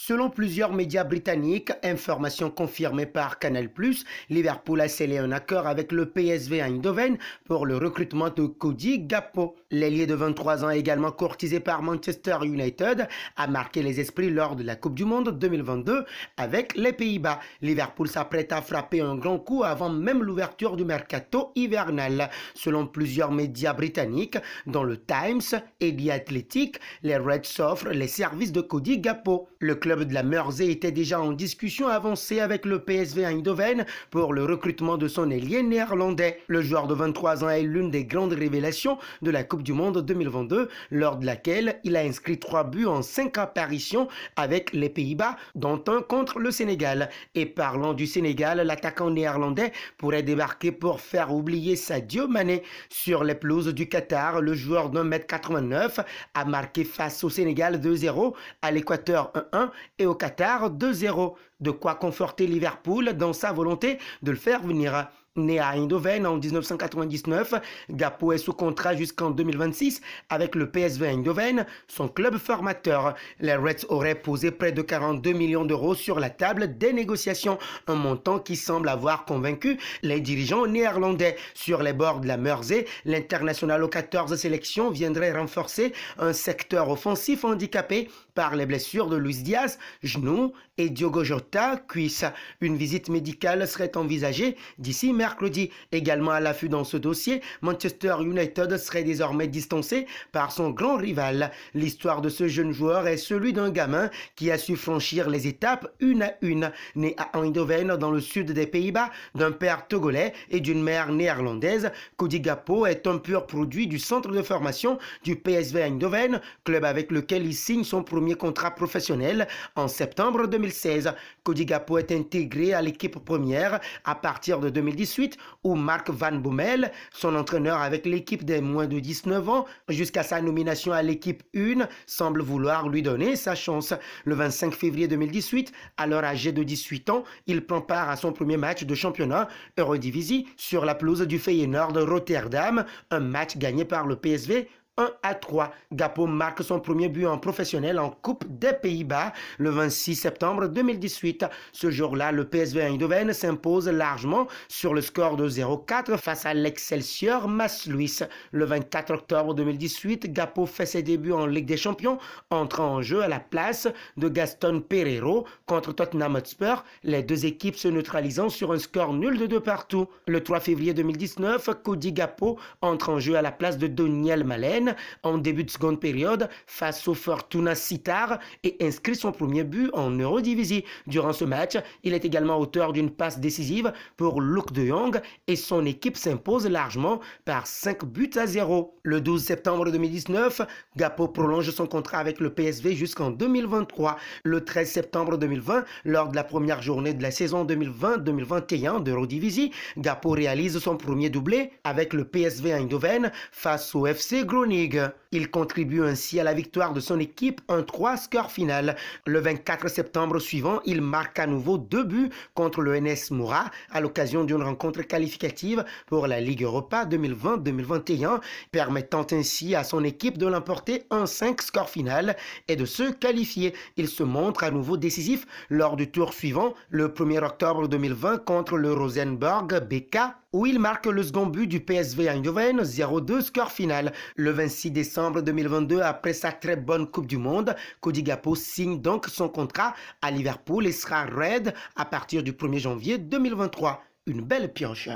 Selon plusieurs médias britanniques, information confirmée par Canal+, Liverpool a scellé un accord avec le PSV Eindhoven pour le recrutement de Cody Gakpo. L'ailier de 23 ans, également courtisé par Manchester United, a marqué les esprits lors de la Coupe du Monde 2022 avec les Pays-Bas. Liverpool s'apprête à frapper un grand coup avant même l'ouverture du mercato hivernal. Selon plusieurs médias britanniques, dont le Times et The Athletic, les Reds s'offrent les services de Cody Gakpo. Le club de la Mersey était déjà en discussion avancée avec le PSV Eindhoven pour le recrutement de son ailier néerlandais. Le joueur de 23 ans est l'une des grandes révélations de la Coupe du Monde 2022, lors de laquelle il a inscrit 3 buts en 5 apparitions avec les Pays-Bas, dont un contre le Sénégal. Et parlant du Sénégal, l'attaquant néerlandais pourrait débarquer pour faire oublier Sadio Mané. Sur les pelouses du Qatar, le joueur d'1,89 m a marqué face au Sénégal 2-0, à l'Équateur 1-1 et au Qatar 2-0. De quoi conforter Liverpool dans sa volonté de le faire venir. Né à Eindhoven en 1999, Gakpo est sous contrat jusqu'en 2026 avec le PSV Eindhoven, son club formateur. Les Reds auraient posé près de 42 millions d'euros sur la table des négociations, un montant qui semble avoir convaincu les dirigeants néerlandais. Sur les bords de la Mersey, l'international aux 14 sélections viendrait renforcer un secteur offensif handicapé par les blessures de Luis Diaz, genou, et Diogo Jota, cuisse. Une visite médicale serait envisagée d'ici mercredi. Également à l'affût dans ce dossier, Manchester United serait désormais distancé par son grand rival. L'histoire de ce jeune joueur est celui d'un gamin qui a su franchir les étapes une à une. Né à Eindhoven, dans le sud des Pays-Bas, d'un père togolais et d'une mère néerlandaise, Cody Gakpo est un pur produit du centre de formation du PSV Eindhoven, club avec lequel il signe son premier contrat professionnel en septembre 2016. Cody Gakpo est intégré à l'équipe première à partir de 2018 où Mark Van Bommel, son entraîneur avec l'équipe des moins de 19 ans, jusqu'à sa nomination à l'équipe 1, semble vouloir lui donner sa chance. Le 25 février 2018, alors âgé de 18 ans, il prend part à son premier match de championnat Eredivisie sur la pelouse du Feyenoord de Rotterdam, un match gagné par le PSV 1-3. Gakpo marque son premier but en professionnel en Coupe des Pays-Bas le 26 septembre 2018. Ce jour-là, le PSV Eindhoven s'impose largement sur le score de 0-4 face à l'Excelsior Maassluis. Le 24 octobre 2018, Gakpo fait ses débuts en Ligue des Champions, entrant en jeu à la place de Gaston Pereiro contre Tottenham Hotspur, les deux équipes se neutralisant sur un score nul de 2 partout. Le 3 février 2019, Cody Gakpo entre en jeu à la place de Doniel Malen en début de seconde période face au Fortuna Sittard et inscrit son premier but en Eredivisie. Durant ce match, il est également auteur d'une passe décisive pour Luuk de Jong et son équipe s'impose largement par 5-0. Le 12 septembre 2019, Gakpo prolonge son contrat avec le PSV jusqu'en 2023. Le 13 septembre 2020, lors de la première journée de la saison 2020-2021 d'Eredivisie, Gakpo réalise son premier doublé avec le PSV Eindhoven face au FC Groningen. Il contribue ainsi à la victoire de son équipe, un 3 score final. Le 24 septembre suivant, il marque à nouveau 2 buts contre le NS Moura à l'occasion d'une rencontre qualificative pour la Ligue Europa 2020-2021, permettant ainsi à son équipe de l'emporter un 5 score final et de se qualifier. Il se montre à nouveau décisif lors du tour suivant, le 1er octobre 2020 contre le Rosenborg BK, où il marque le second but du PSV Eindhoven, 0-2 score final. Le 26 décembre 2022, après sa très bonne Coupe du Monde, Cody Gakpo signe donc son contrat à Liverpool et sera Red à partir du 1er janvier 2023. Une belle pioche.